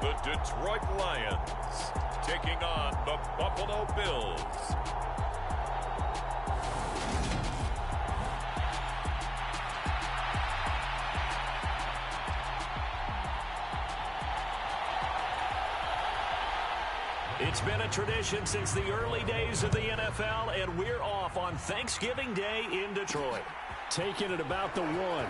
the Detroit Lions taking on the Buffalo Bills. It's been a tradition since the early days of the NFL, and we're off on Thanksgiving Day in Detroit. Taking it about the 1.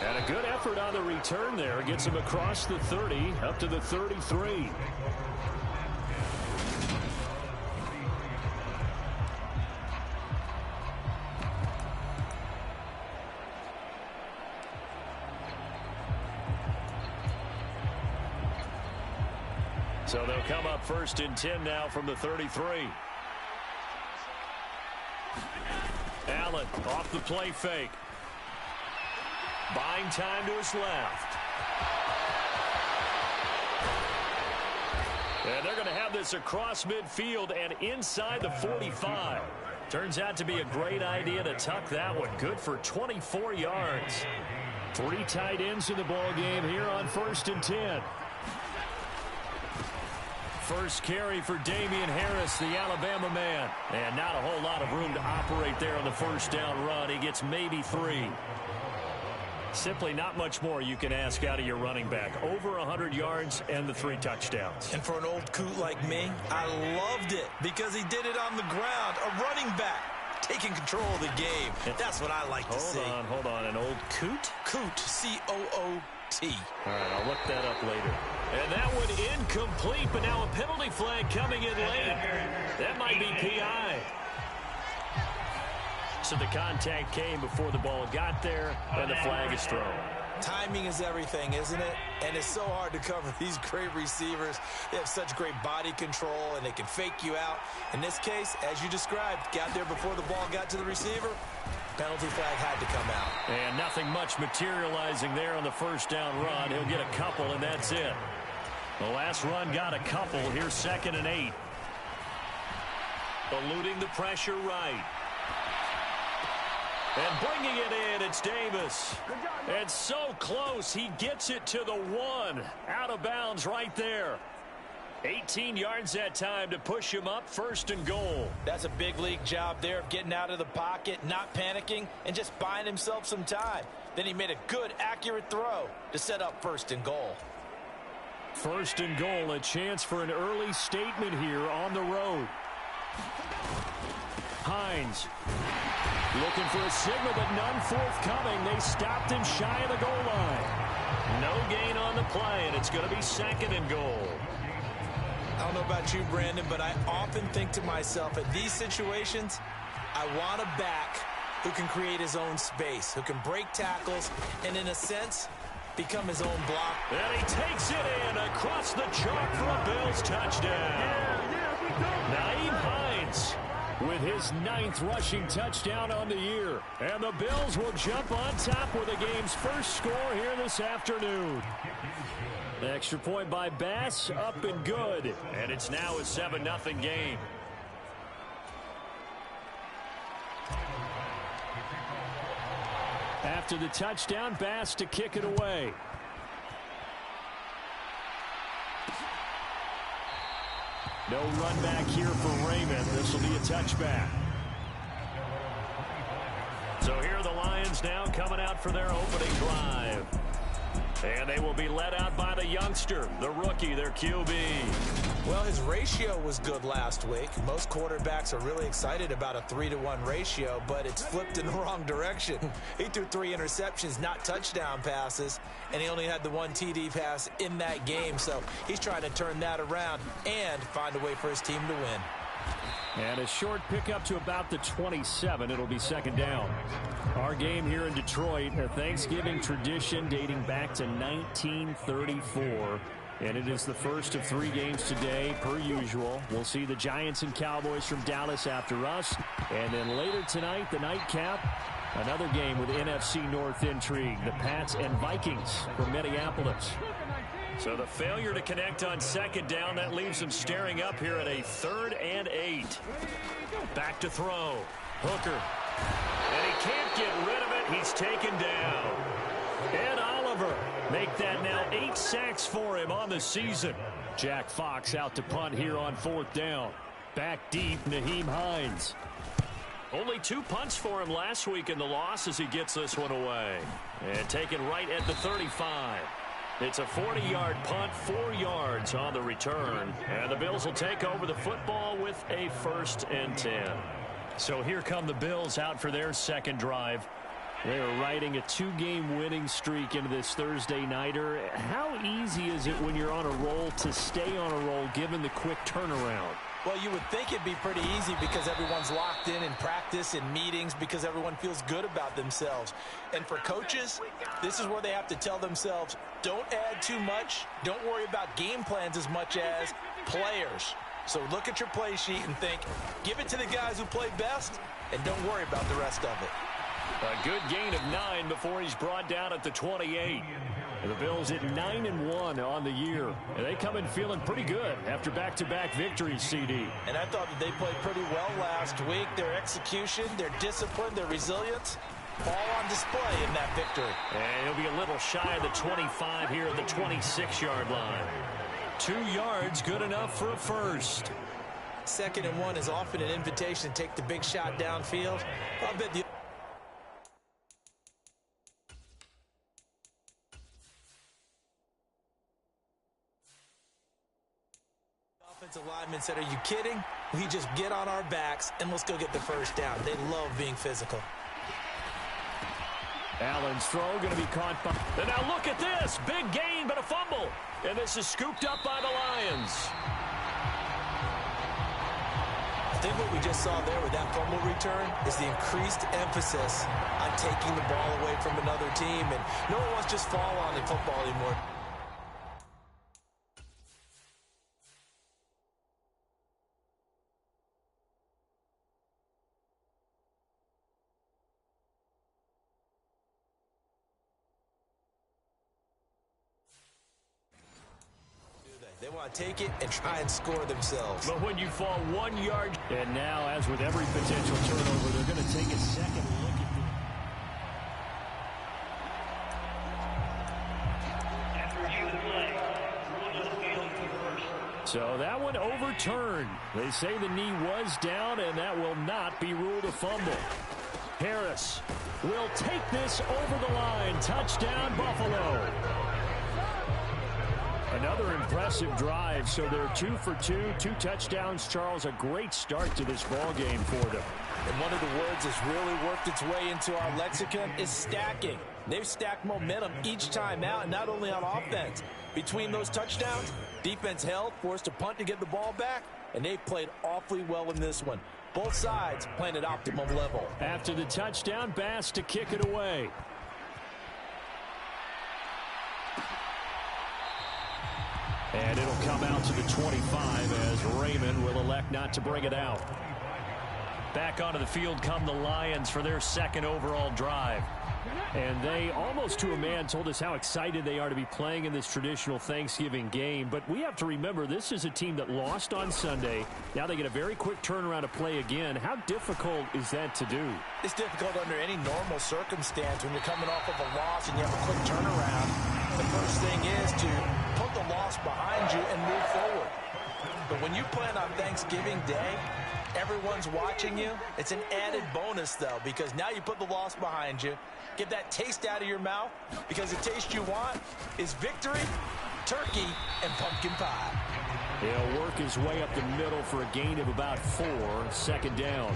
And a good effort on the return there. Gets him across the 30, up to the 33. So they'll come up 1st and 10 now from the 33. Allen off the play fake. Buying time to his left. And they're going to have this across midfield and inside the 45. Turns out to be a great idea to tuck that one. Good for 24 yards. 3 tight ends in the ball game here on 1st and 10. First carry for Damian Harris, the Alabama man. And not a whole lot of room to operate there on the first down run. He gets maybe 3. Simply not much more you can ask out of your running back. Over 100 yards and the 3 touchdowns. And for an old coot like me, I loved it because he did it on the ground. A running back taking control of the game. That's what I like to see. Hold on. An old coot? Coot, C-O-O-T. All right, I'll look that up later. And that one incomplete, but now a penalty flag coming in late. That might be P.I. So the contact came before the ball got there, and the flag is thrown. Timing is everything, isn't it? And it's so hard to cover these great receivers. They have such great body control, and they can fake you out. In this case, as you described, got there before the ball got to the receiver. Penalty flag had to come out. And nothing much materializing there on the first down run. He'll get a couple, and that's it. The last run got a couple. Here's 2nd and 8. Eluding the pressure right. And bringing it in, it's Davis. And so close, he gets it to the 1. Out of bounds right there. 18 yards that time to push him up 1st and goal. That's a big league job there of getting out of the pocket, not panicking, and just buying himself some time. Then he made a good, accurate throw to set up 1st and goal. 1st and goal, a chance for an early statement here on the road. Hines looking for a signal, but none forthcoming. They stopped him shy of the goal line. No gain on the play, and it's going to be 2nd and goal. I don't know about you, Brandon, but I often think to myself, at these situations, I want a back who can create his own space, who can break tackles, and in a sense, become his own block. And he takes it in across the chalk for a Bills touchdown. Nyheim Hines with his 9th rushing touchdown on the year. And the Bills will jump on top with the game's first score here this afternoon. The extra point by Bass, up and good. And it's now a 7-0 game. After the touchdown, Bass to kick it away. No run back here for Raymond. This will be a touchback. So here are the Lions now coming out for their opening drive. And they will be led out by the youngster, the rookie, their QB. Well, his ratio was good last week. Most quarterbacks are really excited about a 3-to-1 ratio, but it's flipped in the wrong direction. He threw 3 interceptions, not touchdown passes, and he only had the 1 TD pass in that game. So he's trying to turn that around and find a way for his team to win. And a short pickup to about the 27. It'll be 2nd down. Our game here in Detroit, a Thanksgiving tradition dating back to 1934. And it is the first of 3 games today, per usual. We'll see the Giants and Cowboys from Dallas after us. And then later tonight, the nightcap, another game with NFC North intrigue. The Pats and Vikings from Minneapolis. So the failure to connect on 2nd down, that leaves him staring up here at a 3rd and 8. Back to throw. Hooker. And he can't get rid of it. He's taken down. And all recover. Make that now 8 sacks for him on the season. Jack Fox out to punt here on 4th down. Back deep, Nyheim Hines. Only 2 punts for him last week in the loss as he gets this one away. And taken right at the 35. It's a 40-yard punt, 4 yards on the return. And the Bills will take over the football with a 1st and 10. So here come the Bills out for their second drive. They are riding a 2-game winning streak into this Thursday nighter. How easy is it when you're on a roll to stay on a roll given the quick turnaround? Well, you would think it'd be pretty easy because everyone's locked in practice and meetings because everyone feels good about themselves. And for coaches, this is where they have to tell themselves, don't add too much. Don't worry about game plans as much as players. So look at your play sheet and think, give it to the guys who play best and don't worry about the rest of it. A good gain of 9 before he's brought down at the 28. And the Bills at 9-1 on the year. And they come in feeling pretty good after back-to-back victories, CD. And I thought that they played pretty well last week. Their execution, their discipline, their resilience, all on display in that victory. And he'll be a little shy of the 25 here at the 26-yard line. 2 yards, good enough for a first. 2nd and 1 is often an invitation to take the big shot downfield. I bet the offensive linemen said, are you kidding? We just get on our backs and let's go get the first down. They love being physical. Allen's throw going to be caught by... And now look at this. Big gain, but a fumble. And this is scooped up by the Lions. I think what we just saw there with that fumble return is the increased emphasis on taking the ball away from another team. And no one wants to just fall on in football anymore. They want to take it and try and score themselves. But when you fall 1 yard... And now, as with every potential turnover, they're going to take a second look at the... So that one overturned. They say the knee was down, and that will not be ruled a fumble. Harris will take this over the line. Touchdown, Buffalo. Another impressive drive, so they're 2 for 2, 2 touchdowns. Charles, a great start to this ball game for them. And one of the words that's really worked its way into our lexicon is stacking. They've stacked momentum each time out, not only on offense. Between those touchdowns, defense held, forced a punt to get the ball back, and they played awfully well in this one. Both sides playing at optimum level. After the touchdown, Bass to kick it away. And it'll come out to the 25 as Raymond will elect not to bring it out. Back onto the field come the Lions for their second overall drive. And they, almost to a man, told us how excited they are to be playing in this traditional Thanksgiving game. But we have to remember, this is a team that lost on Sunday. Now they get a very quick turnaround to play again. How difficult is that to do? It's difficult under any normal circumstance when you're coming off of a loss and you have a quick turnaround. The first thing is to put the loss behind you and move forward. But when you plan on Thanksgiving Day, everyone's watching you. It's an added bonus, though, because now you put the loss behind you. Get that taste out of your mouth, because the taste you want is victory, turkey, and pumpkin pie. He'll work his way up the middle for a gain of about 4, 2nd down.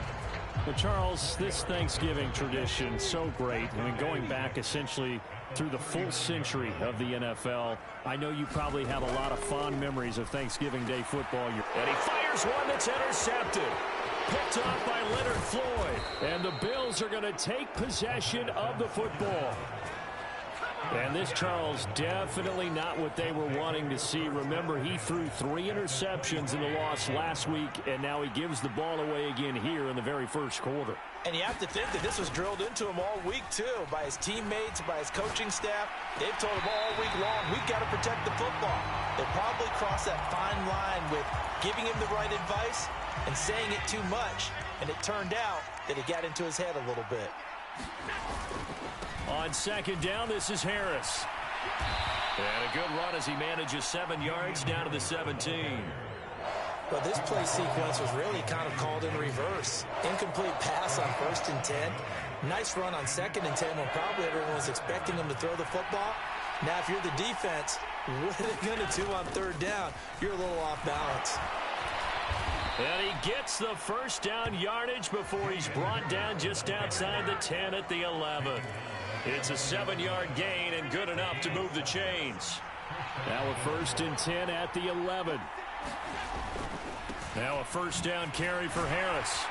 But, Charles, this Thanksgiving tradition, so great. I mean, going back essentially through the full century of the NFL, I know you probably have a lot of fond memories of Thanksgiving Day football. And he fires one that's intercepted. Picked off by Leonard Floyd. And the Bills are going to take possession of the football. And this, Charles, definitely not what they were wanting to see. Remember, he threw 3 interceptions in the loss last week, and now he gives the ball away again here in the very first quarter. And you have to think that this was drilled into him all week, too, by his teammates, by his coaching staff. They've told him all week long, we've got to protect the football. They probably crossed that fine line with giving him the right advice and saying it too much. And it turned out that it got into his head a little bit. On 2nd down, this is Harris. And a good run as he manages 7 yards down to the 17. But this play sequence was really kind of called in reverse. Incomplete pass on 1st and 10. Nice run on 2nd and 10 when probably everyone was expecting him to throw the football. Now, if you're the defense, what are they going to do on 3rd down? You're a little off balance. And he gets the first down yardage before he's brought down just outside the 10 at the 11. It's a 7-yard gain and good enough to move the chains. Now a 1st and 10 at the 11. Now a 1st down carry for Harris.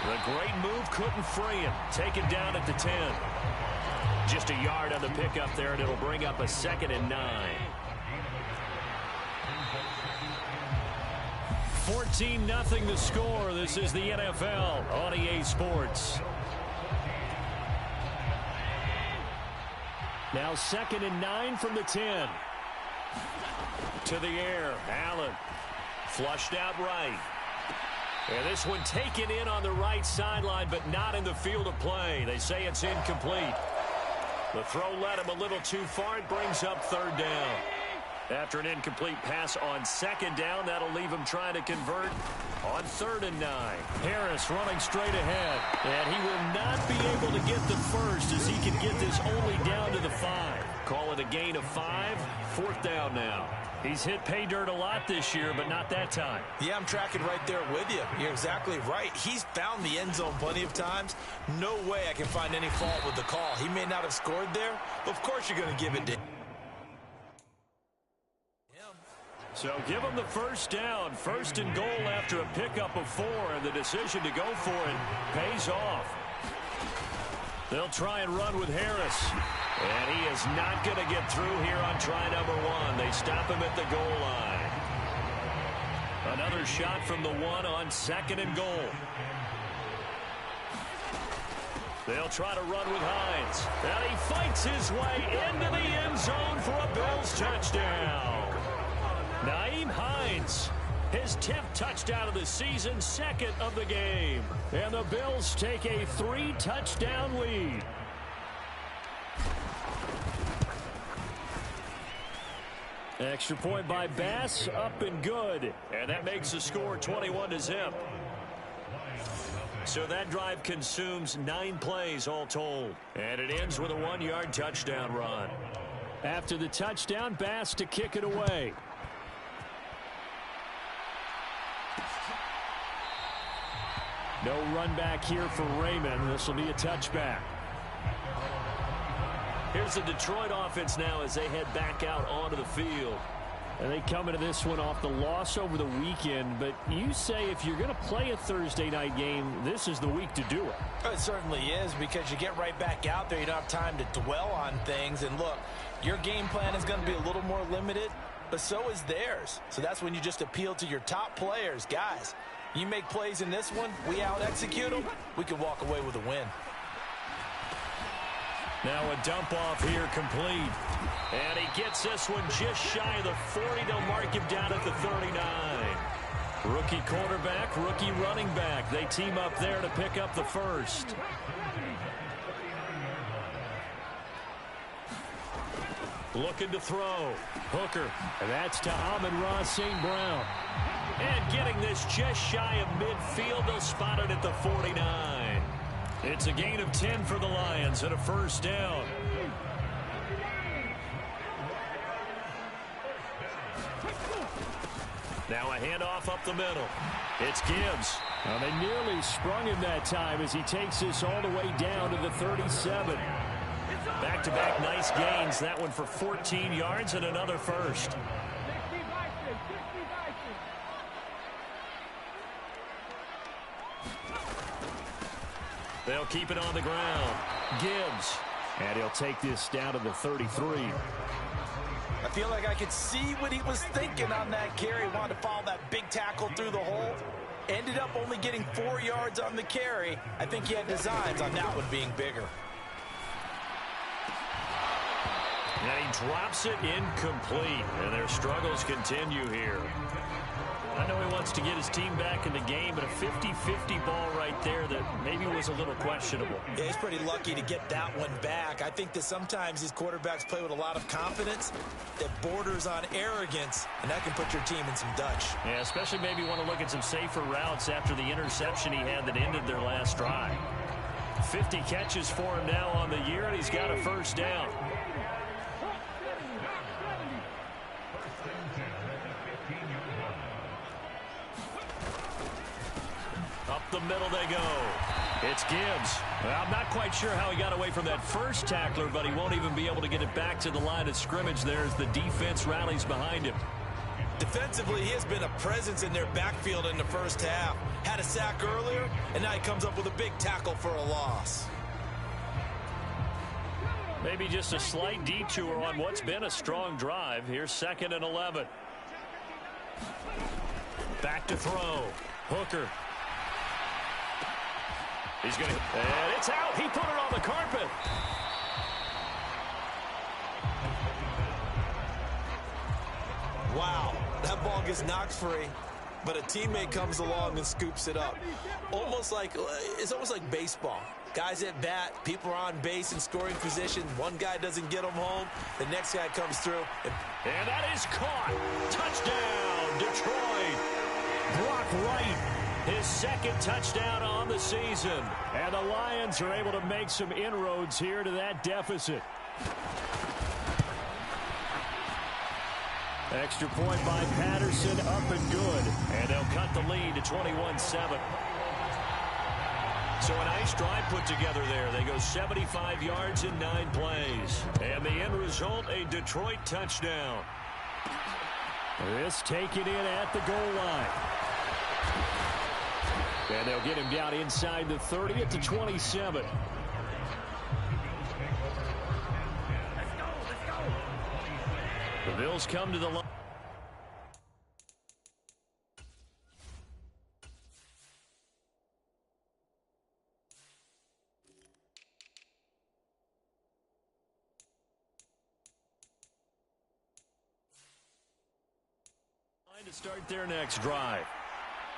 The great move couldn't free him. Taken down at the 10. Just a yard on the pickup there, and it'll bring up a 2nd and 9. 14-0 the score. This is the NFL on EA Sports. Now 2nd and 9 from the 10. To the air, Allen. Flushed out right. And this one taken in on the right sideline, but not in the field of play. They say it's incomplete. The throw led him a little too far. It brings up 3rd down. After an incomplete pass on 2nd down, that'll leave him trying to convert on 3rd and 9. Harris running straight ahead. And he will not be able to get the first as he can get this only down to the 5. Call it a gain of 5. 4th down now. He's hit pay dirt a lot this year, but not that time. Yeah, I'm tracking right there with you. You're exactly right. He's found the end zone plenty of times. No way I can find any fault with the call. He may not have scored there, but of course you're going to give it to him. So give him the 1st down. 1st and goal after a pickup of 4, and the decision to go for it pays off. They'll try and run with Harris. And he is not going to get through here on try number 1. They stop him at the goal line. Another shot from the 1 on 2nd and goal. They'll try to run with Hines. And he fights his way into the end zone for a Bills touchdown. Nyheim Hines, his 10th touchdown of the season, 2nd of the game. And the Bills take a 3-touchdown lead. Extra point by Bass, up and good. And that makes the score 21-0. So that drive consumes 9 plays all told. And it ends with a 1-yard touchdown run. After the touchdown, Bass to kick it away. No run back here for Raymond. This will be a touchback. Here's the Detroit offense now as they head back out onto the field. And they come into this one off the loss over the weekend. But you say if you're going to play a Thursday night game, this is the week to do it. It certainly is, because you get right back out there. You don't have time to dwell on things. And look, your game plan is going to be a little more limited, but so is theirs. So that's when you just appeal to your top players. Guys, you make plays in this one, we out-execute them, we can walk away with a win. Now a dump off here complete. And he gets this one just shy of the 40. They'll mark him down at the 39. Rookie quarterback, rookie running back. They team up there to pick up the first. Looking to throw. Hooker. And that's to Amon-Ra St. Brown. And getting this just shy of midfield. They'll spot it at the 49. It's a gain of 10 for the Lions and a first down. Now a handoff up the middle. It's Gibbs. Well, they nearly sprung him that time as he takes this all the way down to the 37. Back-to-back nice gains. That one for 14 yards and another first. They'll keep it on the ground. Gibbs. And he'll take this down to the 33. I feel like I could see what he was thinking on that carry. Wanted to follow that big tackle through the hole. Ended up only getting 4 yards on the carry. I think he had designs on that one being bigger. And he drops it incomplete. And their struggles continue here. I know he wants to get his team back in the game, but a 50-50 ball right there that maybe was a little questionable. Yeah, he's pretty lucky to get that one back. I think that sometimes these quarterbacks play with a lot of confidence that borders on arrogance, and that can put your team in some Dutch. Yeah, especially maybe want to look at some safer routes after the interception he had that ended their last drive. 50 catches for him now on the year, and he's got a first down. Up the middle they go. It's Gibbs. Well, I'm not quite sure how he got away from that first tackler, but he won't even be able to get it back to the line of scrimmage there as the defense rallies behind him. Defensively, he has been a presence in their backfield in the first half. Had a sack earlier, and now he comes up with a big tackle for a loss. Maybe just a slight detour on what's been a strong drive. Here's 2nd and 11. Back to throw. Hooker. He's going to, and it's out. He put it on the carpet. Wow, that ball gets knocked free, but a teammate comes along and scoops it up. It's almost like baseball. Guys at bat, people are on base in scoring position. One guy doesn't get them home. The next guy comes through. And that is caught. Touchdown, Detroit. Brock Wright, his 2nd touchdown on the season. And the Lions are able to make some inroads here to that deficit. Extra point by Patterson, up and good. And they'll cut the lead to 21-7. So a nice drive put together there. They go 75 yards in 9 plays. And the end result, a Detroit touchdown. This taken in at the goal line. And they'll get him down inside the 30 at the 27. The Bills come to the line. To start their next drive.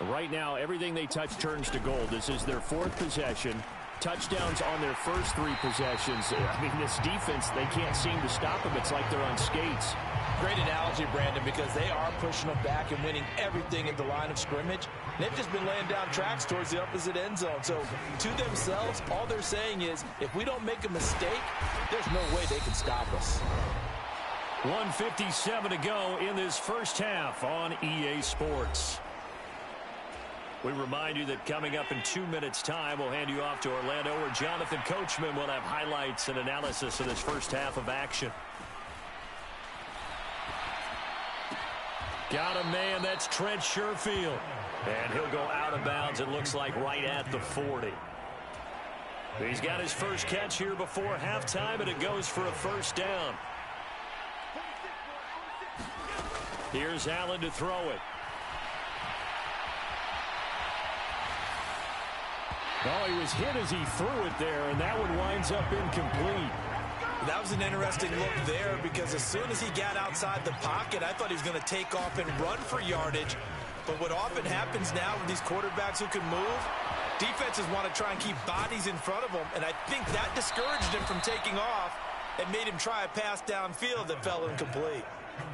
Right now, everything they touch turns to gold. This is their 4th possession. Touchdowns on their first 3 possessions. I mean, this defense, they can't seem to stop them. It's like they're on skates. Great analogy, Brandon, because they are pushing them back and winning everything at the line of scrimmage. They've just been laying down tracks towards the opposite end zone. So to themselves, all they're saying is, if we don't make a mistake, there's no way they can stop us. 1:57 to go in this first half on EA Sports. We remind you that coming up in 2 minutes' time, we'll hand you off to Orlando, where Jonathan Coachman will have highlights and analysis of this first half of action. Got a man, that's Trent Sherfield. And he'll go out of bounds, it looks like, right at the 40. He's got his first catch here before halftime, and it goes for a first down. Here's Allen to throw it. Oh, he was hit as he threw it there, and that one winds up incomplete. That was an interesting look there, because as soon as he got outside the pocket, I thought he was going to take off and run for yardage. But what often happens now with these quarterbacks who can move, defenses want to try and keep bodies in front of them, and I think that discouraged him from taking off and made him try a pass downfield that fell incomplete.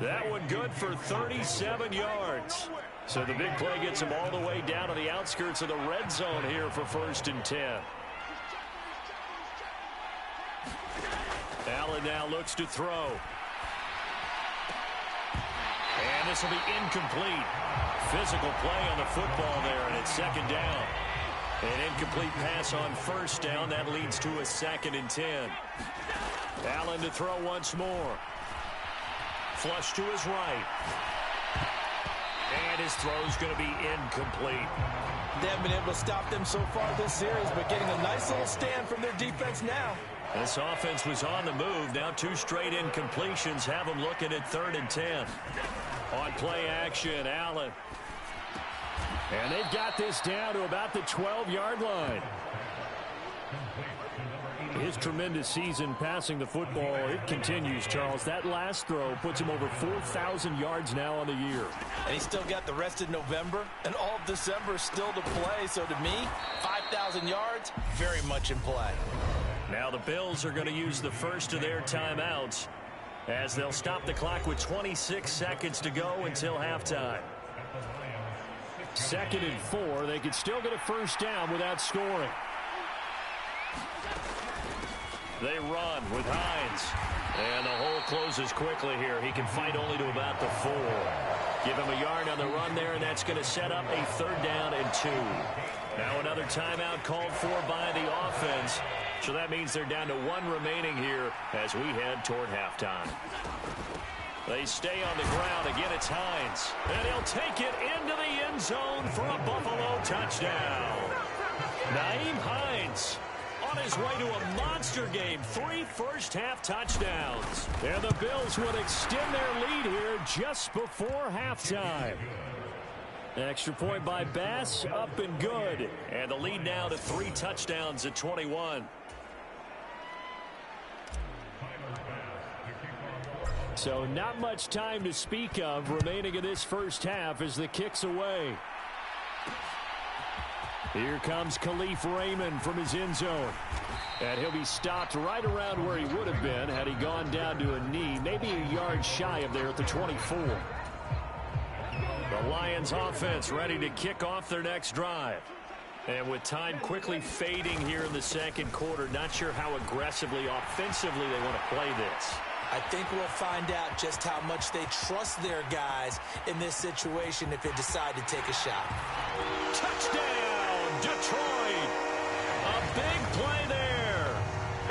That one good for 37 yards. So the big play gets him all the way down to the outskirts of the red zone here for 1st and 10. Allen now looks to throw. And this will be incomplete. Physical play on the football there, and it's 2nd down. An incomplete pass on 1st down. That leads to a 2nd and 10. Allen to throw once more. Flush to his right. And his throw's going to be incomplete. They haven't been able to stop them so far this series, but getting a nice little stand from their defense now. This offense was on the move. Now 2 straight incompletions have them looking at 3rd and 10. On play action, Allen. And they've got this down to about the 12-yard line. His tremendous season passing the football, it continues, Charles. That last throw puts him over 4,000 yards now on the year. And he's still got the rest of November and all of December still to play. So to me, 5,000 yards, very much in play. Now the Bills are going to use the first of their timeouts as they'll stop the clock with 26 seconds to go until halftime. 2nd and 4. They could still get a first down without scoring. They run with Hines. And the hole closes quickly here. He can fight only to about the 4. Give him a yard on the run there, and that's going to set up a 3rd down and 2. Now another timeout called for by the offense. So that means they're down to 1 remaining here as we head toward halftime. They stay on the ground. Again, it's Hines. And he'll take it into the end zone for a Buffalo touchdown. Nyheim Hines on his way to a monster game. 3 first-half touchdowns. And the Bills would extend their lead here just before halftime. Extra point by Bass, up and good. And the lead now to 3 touchdowns at 21. So not much time to speak of remaining in this first half as the kick's away. Here comes Khalif Raymond from his end zone. And he'll be stopped right around where he would have been had he gone down to a knee, maybe a yard shy of there at the 24. The Lions offense ready to kick off their next drive. And with time quickly fading here in the second quarter, not sure how aggressively, offensively they want to play this. I think we'll find out just how much they trust their guys in this situation if they decide to take a shot. Touchdown, Detroit! A big play there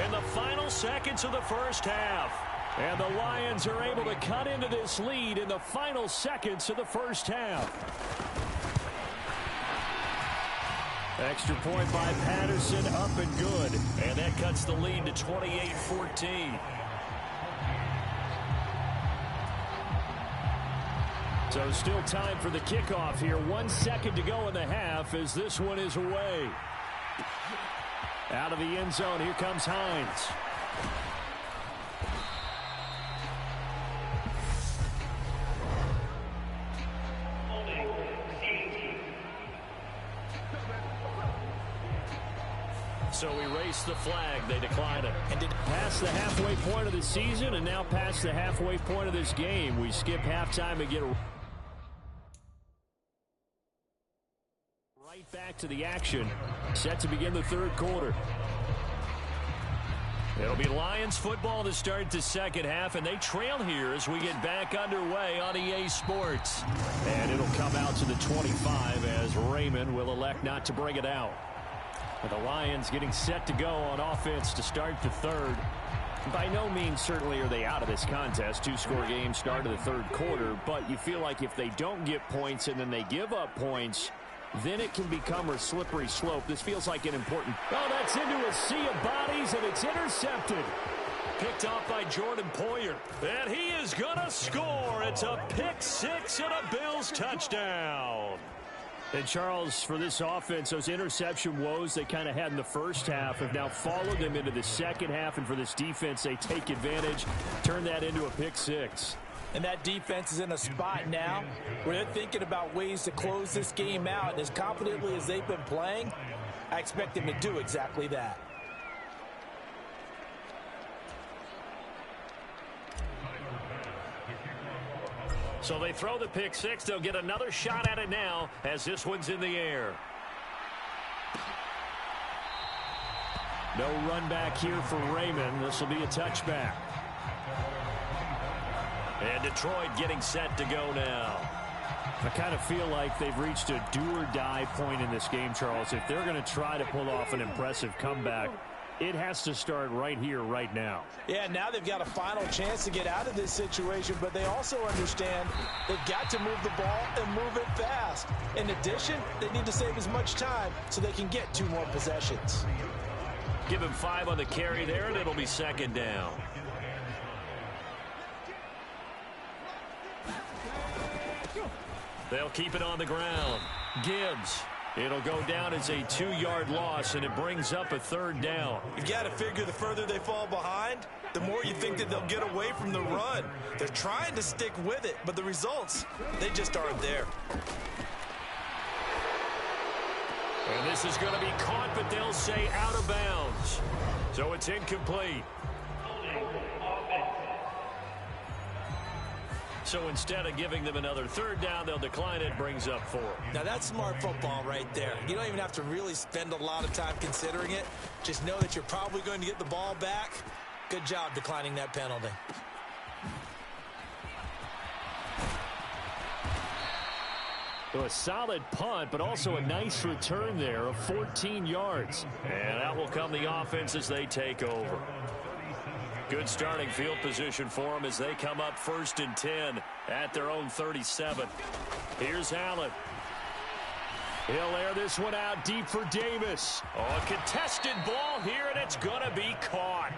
in the final seconds of the first half. And the Lions are able to cut into this lead in the final seconds of the first half. Extra point by Patterson, up and good. And that cuts the lead to 28-14. So still time for the kickoff here. 1 second to go in the half as this one is away. Out of the end zone, here comes Hines. So erase the flag. They decline it. And past the halfway point of the season and now past the halfway point of this game. We skip halftime and get right back to the action. Set to begin the third quarter. It'll be Lions football to start the second half, and they trail here as we get back underway on EA Sports. And it'll come out to the 25 as Raymond will elect not to bring it out. And the Lions getting set to go on offense to start the third. By no means certainly are they out of this contest. 2-score game start of the third quarter, but you feel like if they don't get points and then they give up points, then it can become a slippery slope. This feels like an important... Oh, that's into a sea of bodies, and it's intercepted. Picked off by Jordan Poyer. And he is going to score. It's a pick six and a Bills touchdown. And, Charles, for this offense, those interception woes they kind of had in the first half have now followed them into the second half. And for this defense, they take advantage, turn that into a pick six. And that defense is in a spot now where they're thinking about ways to close this game out. And as confidently as they've been playing, I expect them to do exactly that. So they throw the pick six. They'll get another shot at it now as this one's in the air. No run back here for Raymond. This will be a touchback. And Detroit getting set to go now. I kind of feel like they've reached a do-or-die point in this game, Charles. If they're going to try to pull off an impressive comeback, it has to start right here, right now. Yeah, now they've got a final chance to get out of this situation, but they also understand they've got to move the ball and move it fast. In addition, they need to save as much time so they can get 2 more possessions. Give him 5 on the carry there, and it'll be second down. They'll keep it on the ground. Gibbs It'll go down as a 2-yard loss, and it brings up a 3rd down. You got to figure the further they fall behind, the more you think that they'll get away from the run. They're trying to stick with it, but the results, they just aren't there. And this is going to be caught, but they'll say out of bounds. So it's incomplete. So instead of giving them another 3rd down, they'll decline it, brings up 4. Now that's smart football right there. You don't even have to really spend a lot of time considering it. Just know that you're probably going to get the ball back. Good job declining that penalty. So a solid punt, but also a nice return there of 14 yards. And that will come the offense as they take over. Good starting field position for them as they come up 1st and 10 at their own 37. Here's Allen. He'll air this one out deep for Davis. Oh, a contested ball here, and it's going to be caught.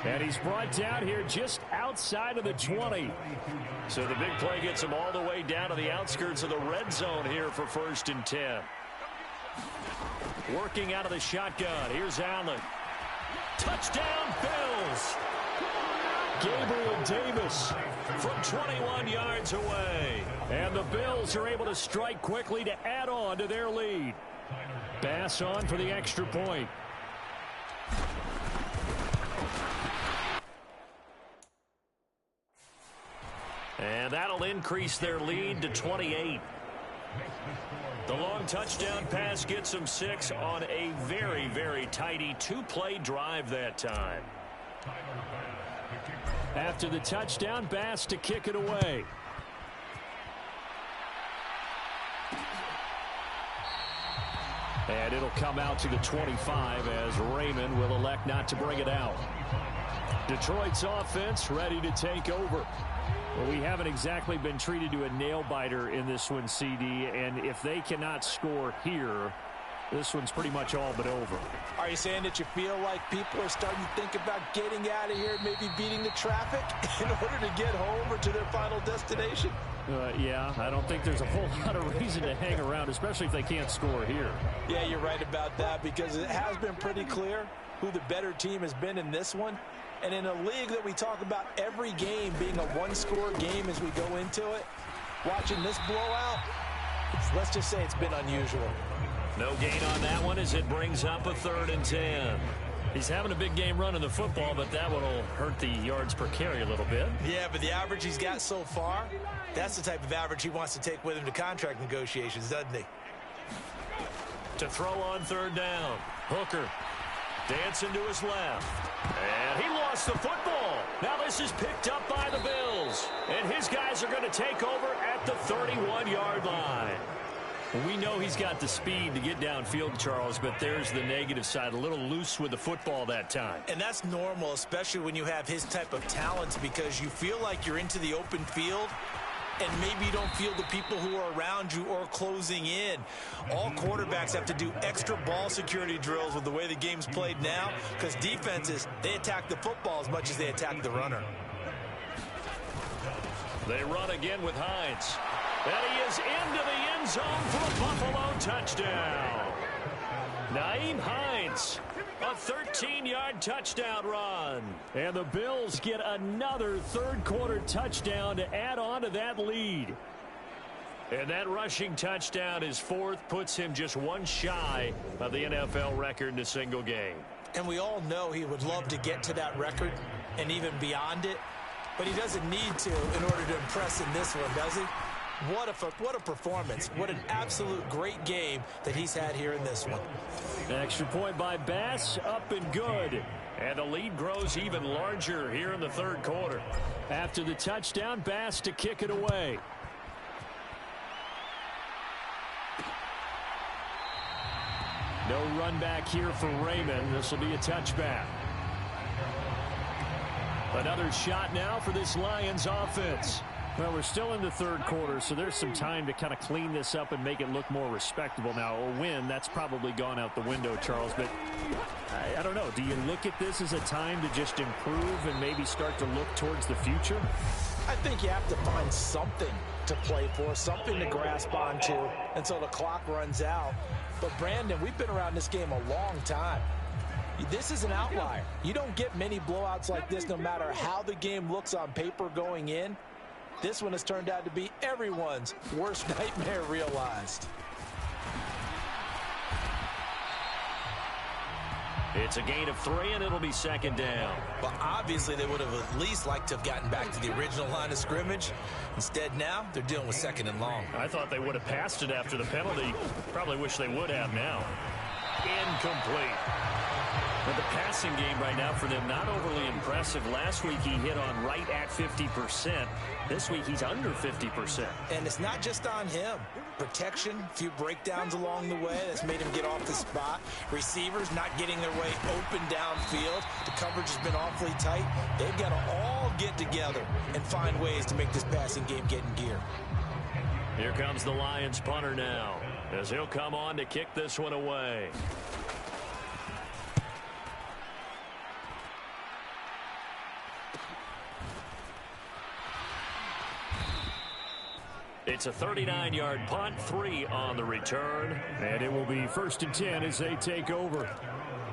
And he's brought down here just outside of the 20. So the big play gets him all the way down to the outskirts of the red zone here for 1st and 10. Working out of the shotgun. Here's Allen. Touchdown, Bills. Gabriel Davis from 21 yards away. And the Bills are able to strike quickly to add on to their lead. Bass on for the extra point. And that'll increase their lead to 28. The long touchdown pass gets them 6 on a very, very tidy 2-play drive that time. After the touchdown, Bass to kick it away. And it'll come out to the 25 as Raymond will elect not to bring it out. Detroit's offense ready to take over. Well, we haven't exactly been treated to a nail-biter in this one, CD, and if they cannot score here, this one's pretty much all but over. Are you saying that you feel like people are starting to think about getting out of here, maybe beating the traffic in order to get home or to their final destination? Yeah, I don't think there's a whole lot of reason to hang around, especially if they can't score here. Yeah, you're right about that because it has been pretty clear who the better team has been in this one. And in a league that we talk about every game being a one-score game as we go into it, watching this blowout, let's just say it's been unusual. No gain on that one as it brings up a 3rd and 10. He's having a big game running the football, but that one will hurt the yards per carry a little bit. Yeah, but the average he's got so far, that's the type of average he wants to take with him to contract negotiations, doesn't he? To throw on 3rd down. Hooker dancing to his left. And he lost the football. Now this is picked up by the Bills. And his guys are going to take over at the 31-yard line. We know he's got the speed to get downfield, Charles, but there's the negative side. A little loose with the football that time. And that's normal, especially when you have his type of talent, because you feel like you're into the open field and maybe you don't feel the people who are around you or closing in. All quarterbacks have to do extra ball security drills with the way the game's played now, because defenses, they attack the football as much as they attack the runner. They run again with Hines. And he is into the end zone for a Buffalo touchdown. Nyheim Hines, a 13-yard touchdown run. And the Bills get another third-quarter touchdown to add on to that lead. And that rushing touchdown, his 4th, puts him just one shy of the NFL record in a single game. And we all know he would love to get to that record and even beyond it, but he doesn't need to in order to impress in this one, does he? What a performance. What an absolute great game that he's had here in this one. An extra point by Bass, up and good. And the lead grows even larger here in the third quarter. After the touchdown, Bass to kick it away. No run back here for Raymond. This will be a touchback. Another shot now for this Lions offense. Well, we're still in the third quarter, so there's some time to kind of clean this up and make it look more respectable. Now, a win, that's probably gone out the window, Charles, but I don't know. Do you look at this as a time to just improve and maybe start to look towards the future? I think you have to find something to play for, something to grasp onto until the clock runs out. But, Brandon, we've been around this game a long time. This is an outlier. You don't get many blowouts like this no matter how the game looks on paper going in. This one has turned out to be everyone's worst nightmare realized. It's a gain of 3, and it'll be second down. But obviously they would have at least liked to have gotten back to the original line of scrimmage. Instead now, they're dealing with second and long. I thought they would have passed it after the penalty. Probably wish they would have now. Incomplete. But the passing game right now for them, not overly impressive. Last week he hit on right at 50%. This week he's under 50%. And it's not just on him. Protection, a few breakdowns along the way that's made him get off the spot. Receivers not getting their way open downfield. The coverage has been awfully tight. They've got to all get together and find ways to make this passing game get in gear. Here comes the Lions punter now, as he'll come on to kick this one away. It's a 39-yard punt, 3 on the return. And it will be 1st and 10 as they take over.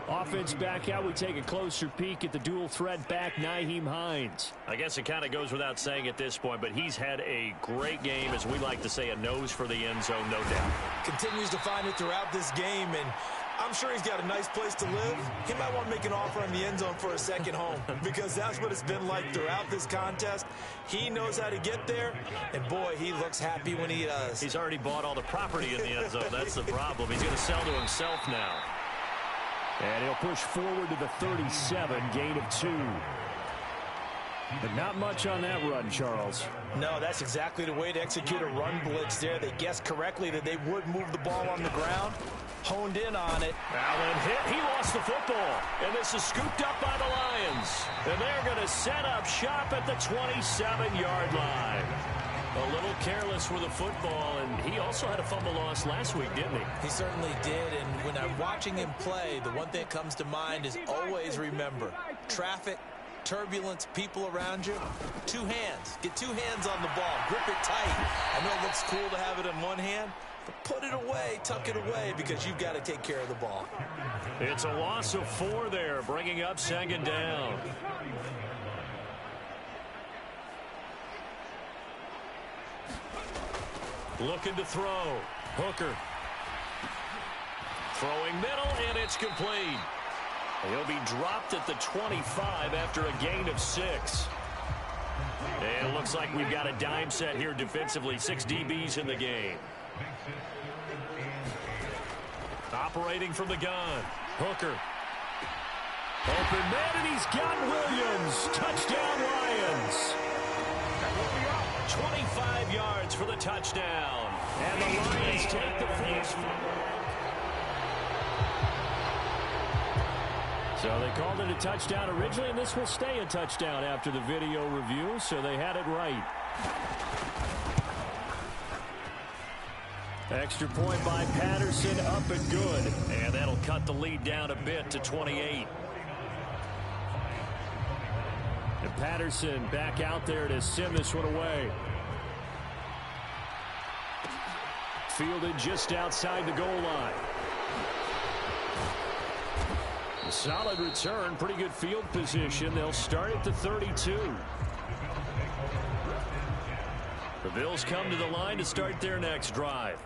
Offense back out. We take a closer peek at the dual threat back, Nyheim Hines. I guess it kind of goes without saying at this point, but he's had a great game, as we like to say, a nose for the end zone, no doubt. Continues to find it throughout this game, and I'm sure he's got a nice place to live. He might want to make an offer in the end zone for a second home, because that's what it's been like throughout this contest. He knows how to get there, and boy, he looks happy when he does. He's already bought all the property in the end zone. That's the problem. He's going to sell to himself now. And he'll push forward to the 37, gain of 2. But not much on that run, Charles. No, that's exactly the way to execute a run blitz there. They guessed correctly that they would move the ball on the ground, honed in on it. Allen hit. He lost the football. And this is scooped up by the Lions. And they're going to set up shop at the 27-yard line. A little careless with the football, and he also had a fumble loss last week, didn't he? He certainly did, and when I'm watching him play, the one thing that comes to mind is always remember, traffic, turbulence, people around you, 2 hands. Get 2 hands on the ball. Grip it tight. I know it looks cool to have it in one hand, but put it away, tuck it away, because you've got to take care of the ball. It's a loss of 4 there, bringing up second down. Looking to throw. Hooker. Throwing middle, and it's complete. He'll be dropped at the 25 after a gain of 6. And it looks like we've got a dime set here defensively. 6 DBs in the game. Operating from the gun. Hooker. Open man, and he's got Williams. Touchdown, Lions. 25 yards for the touchdown. And the Lions take the first. So they called it a touchdown originally, and this will stay a touchdown after the video review, so they had it right. Extra point by Patterson, up and good. And that'll cut the lead down a bit to 28. And Patterson back out there to send this one away. Fielded just outside the goal line. A solid return, pretty good field position. They'll start at the 32. The Bills come to the line to start their next drive.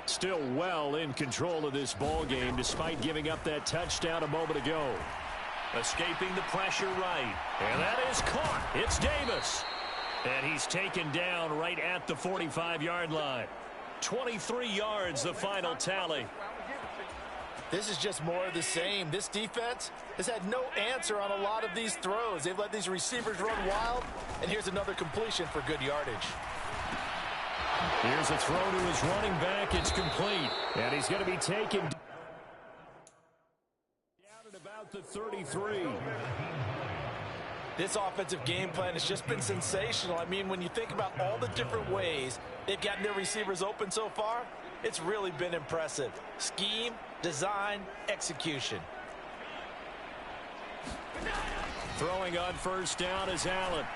Still well in control of this ball game despite giving up that touchdown a moment ago. Escaping the pressure right. And that is caught. It's Davis. And he's taken down right at the 45-yard line. 23 yards, the final tally. This is just more of the same. This defense has had no answer on a lot of these throws. They've let these receivers run wild. And here's another completion for good yardage. Here's a throw to his running back. It's complete. And he's going to be taken down at about the 33. This offensive game plan has just been sensational. I mean, when you think about all the different ways they've gotten their receivers open so far, it's really been impressive. Scheme, design, execution. Throwing on first down is Allen.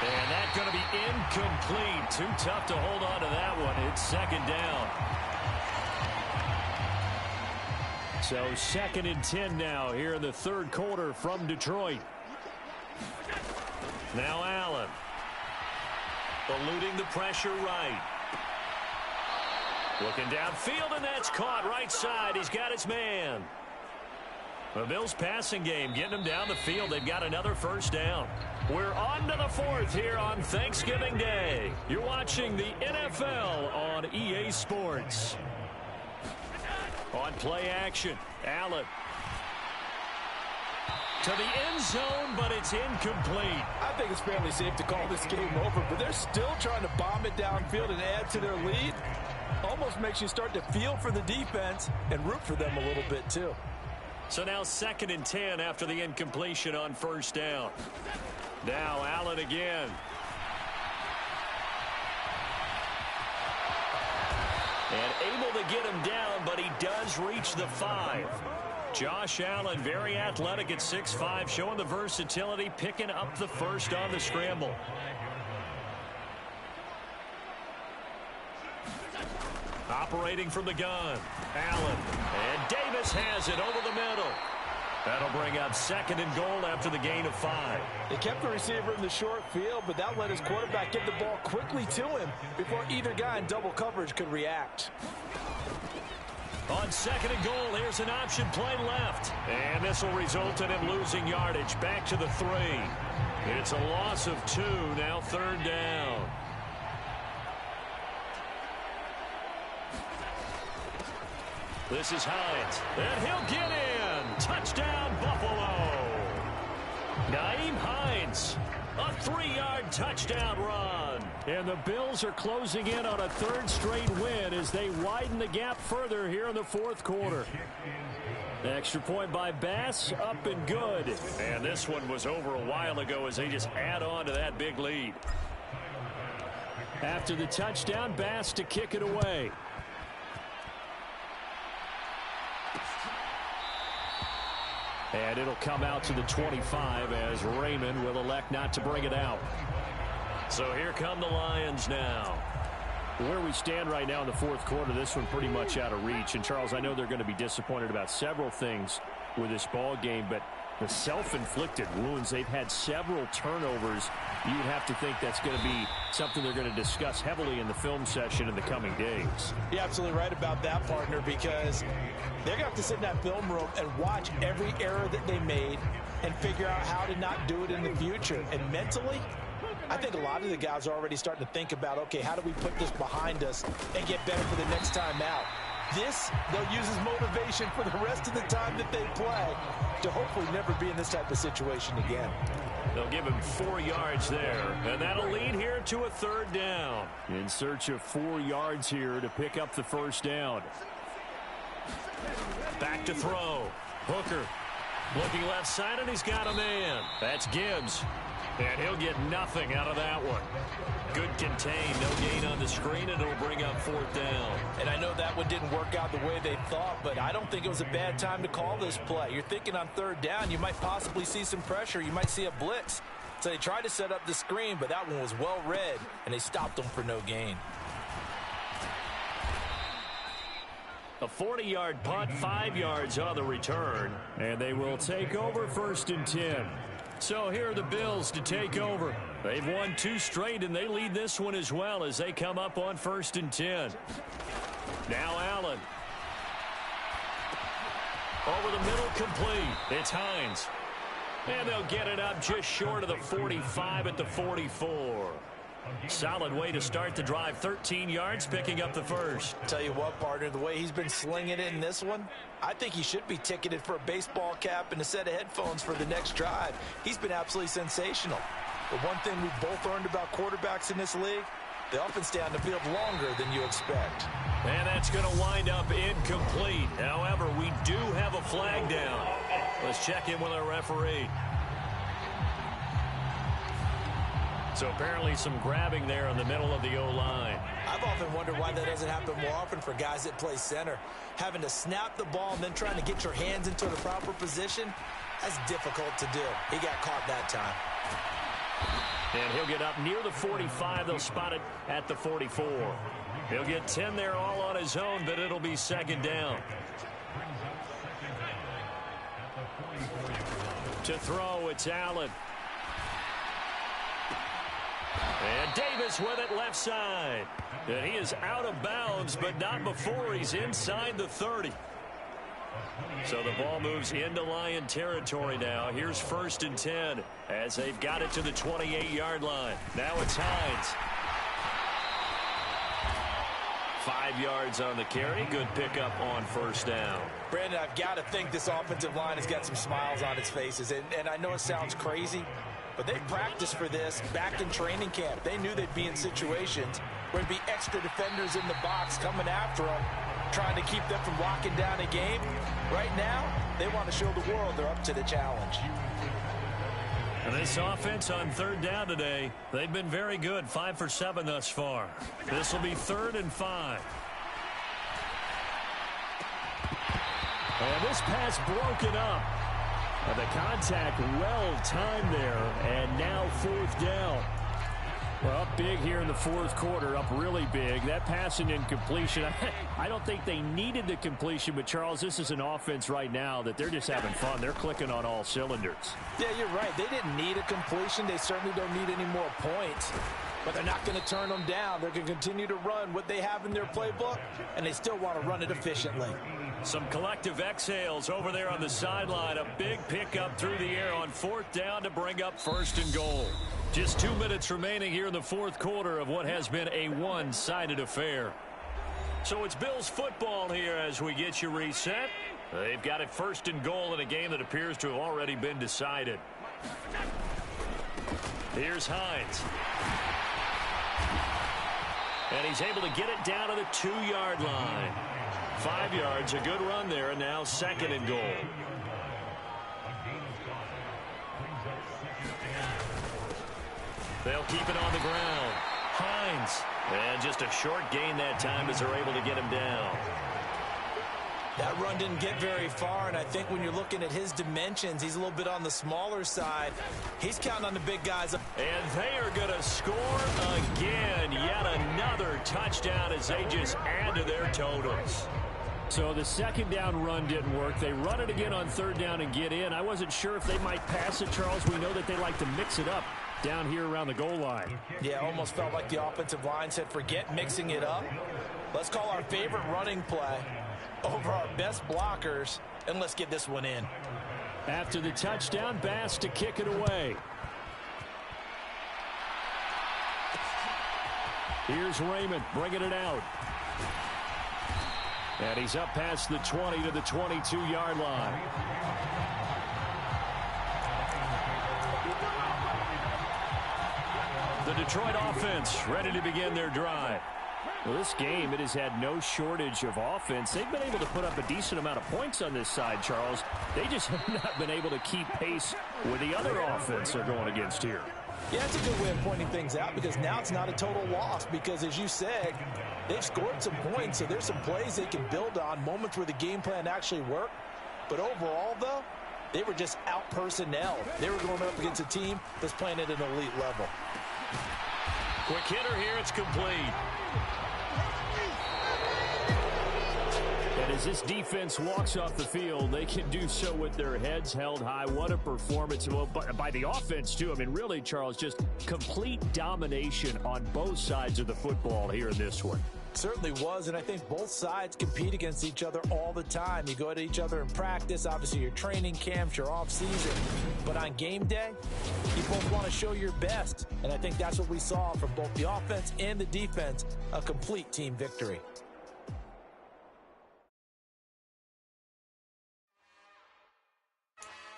And that's going to be incomplete. Too tough to hold on to that one. It's second down. So 2nd and 10 now here in the third quarter from Detroit. Now Allen. Eluding the pressure right. Looking downfield, and that's caught right side. He's got his man. The Bills passing game getting them down the field. They've got another first down. We're on to the 4th here on Thanksgiving Day. You're watching the NFL on EA Sports. On play action, Allen. To the end zone, but it's incomplete. I think it's fairly safe to call this game over, but they're still trying to bomb it downfield and add to their lead. Almost makes you start to feel for the defense and root for them a little bit, too. So now 2nd and 10 after the incompletion on first down. Now Allen again. And able to get him down, but he does reach the 5. Josh Allen, very athletic at 6'5", showing the versatility, picking up the first on the scramble. Operating from the gun, Allen. And Davis has it over the middle. That'll bring up 2nd and goal after the gain of 5. They kept the receiver in the short field, but that let his quarterback get the ball quickly to him before either guy in double coverage could react. On 2nd and goal, here's an option play left. And this will result in him losing yardage back to the 3. It's a loss of 2, now 3rd down. This is Hines, and he'll get in. Touchdown, Buffalo. Nyheim Hines, a 3-yard touchdown run. And the Bills are closing in on a 3rd straight win as they widen the gap further here in the 4th quarter. Extra point by Bass, up and good. And this one was over a while ago as they just add on to that big lead. After the touchdown, Bass to kick it away. And it'll come out to the 25 as Raymond will elect not to bring it out. So here come the Lions now. Where we stand right now in the 4th quarter, this one pretty much out of reach. And, Charles, I know they're going to be disappointed about several things with this ball game, but the self-inflicted wounds, they've had several turnovers. You would have to think that's going to be something they're going to discuss heavily in the film session in the coming days. You're absolutely right about that, partner, because they're going to have to sit in that film room and watch every error that they made and figure out how to not do it in the future. And mentally, I think a lot of the guys are already starting to think about, okay, how do we put this behind us and get better for the next time out? This, they'll use as motivation for the rest of the time that they play to hopefully never be in this type of situation again. They'll give him 4 yards there, and that'll lead here to a 3rd down. In search of 4 yards here to pick up the first down. Back to throw. Hooker looking left side, and he's got a man. That's Gibbs. And he'll get nothing out of that one. Good contain, no gain on the screen, and it'll bring up 4th down. And I know that one didn't work out the way they thought, but I don't think it was a bad time to call this play. You're thinking on 3rd down, you might possibly see some pressure. You might see a blitz. So they tried to set up the screen, but that one was well read, and they stopped them for no gain. A 40-yard punt, 5 yards on the return, and they will take over 1st and 10. So here are the Bills to take over. They've won 2 straight, and they lead this one as well as they come up on 1st and 10. Now Allen. Over the middle, complete. It's Hines. And they'll get it up just short of the 45 at the 44. Solid way to start the drive. 13 yards, picking up the first. Tell you what, partner, the way he's been slinging it in this one, I think he should be ticketed for a baseball cap and a set of headphones for the next drive. He's been absolutely sensational. But one thing we've both learned about quarterbacks in this league, they often stay on the field longer than you expect. And that's going to wind up incomplete. However, we do have a flag down. Let's check in with our referee. So apparently some grabbing there in the middle of the O-line. I've often wondered why that doesn't happen more often for guys that play center. Having to snap the ball and then trying to get your hands into the proper position, that's difficult to do. He got caught that time. And he'll get up near the 45. They'll spot it at the 44. He'll get 10 there all on his own, but it'll be second down. To throw, it's Allen. And Davis with it left side. And he is out of bounds, but not before he's inside the 30. So the ball moves into Lion territory now. Here's 1st and 10 as they've got it to the 28-yard line. Now it's Hines. 5 yards on the carry. Good pickup on 1st down. Brandon, I've got to think this offensive line has got some smiles on its faces. And I know it sounds crazy, but they practiced for this back in training camp. They knew they'd be in situations where there'd be extra defenders in the box coming after them, trying to keep them from locking down a game. Right now, they want to show the world they're up to the challenge. And this offense on 3rd down today, they've been very good, 5 for 7 thus far. This will be 3rd and 5. And this pass broken up. And the contact well timed there, and now 4th down. Well, up big here in the 4th quarter, up really big. That passing incompletion, I don't think they needed the completion, but Charles, this is an offense right now that they're just having fun. They're clicking on all cylinders. Yeah, you're right. They didn't need a completion. They certainly don't need any more points, but they're not going to turn them down. They're going to continue to run what they have in their playbook, and they still want to run it efficiently. Some collective exhales over there on the sideline. A big pickup through the air on 4th down to bring up 1st and goal. Just 2 minutes remaining here in the 4th quarter of what has been a one-sided affair. So it's Bills football here as we get you reset. They've got it 1st and goal in a game that appears to have already been decided. Here's Hines. And he's able to get it down to the 2-yard line. 5 yards, a good run there, and now 2nd and goal. They'll keep it on the ground. Hines. And just a short gain that time as they're able to get him down. That run didn't get very far, and I think when you're looking at his dimensions, he's a little bit on the smaller side. He's counting on the big guys. And they are going to score again. Yet another touchdown as they just add to their totals. So the 2nd down run didn't work. They run it again on 3rd down and get in. I wasn't sure if they might pass it, Charles. We know that they like to mix it up down here around the goal line. Yeah, almost felt like the offensive line said, forget mixing it up. Let's call our favorite running play over our best blockers, and let's get this one in. After the touchdown, Bass to kick it away. Here's Raymond bringing it out. And he's up past the 20 to the 22-yard line. The Detroit offense ready to begin their drive. Well, this game, it has had no shortage of offense. They've been able to put up a decent amount of points on this side, Charles. They just have not been able to keep pace with the other offense they're going against here. Yeah, that's a good way of pointing things out, because now it's not a total loss, because as you said, they've scored some points, so there's some plays they can build on, moments where the game plan actually worked. But overall, though, they were just out-personnel. They were going up against a team that's playing at an elite level. Quick hitter here, it's complete. And as this defense walks off the field, they can do so with their heads held high. What a performance by the offense, too. I mean, really, Charles, just complete domination on both sides of the football here in this one. Certainly was, and I think both sides compete against each other all the time. You go at each other in practice, obviously your training camps, your off-season. But on game day, you both want to show your best. And I think that's what we saw from both the offense and the defense, a complete team victory.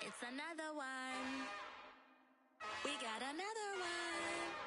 It's another one. We got another one.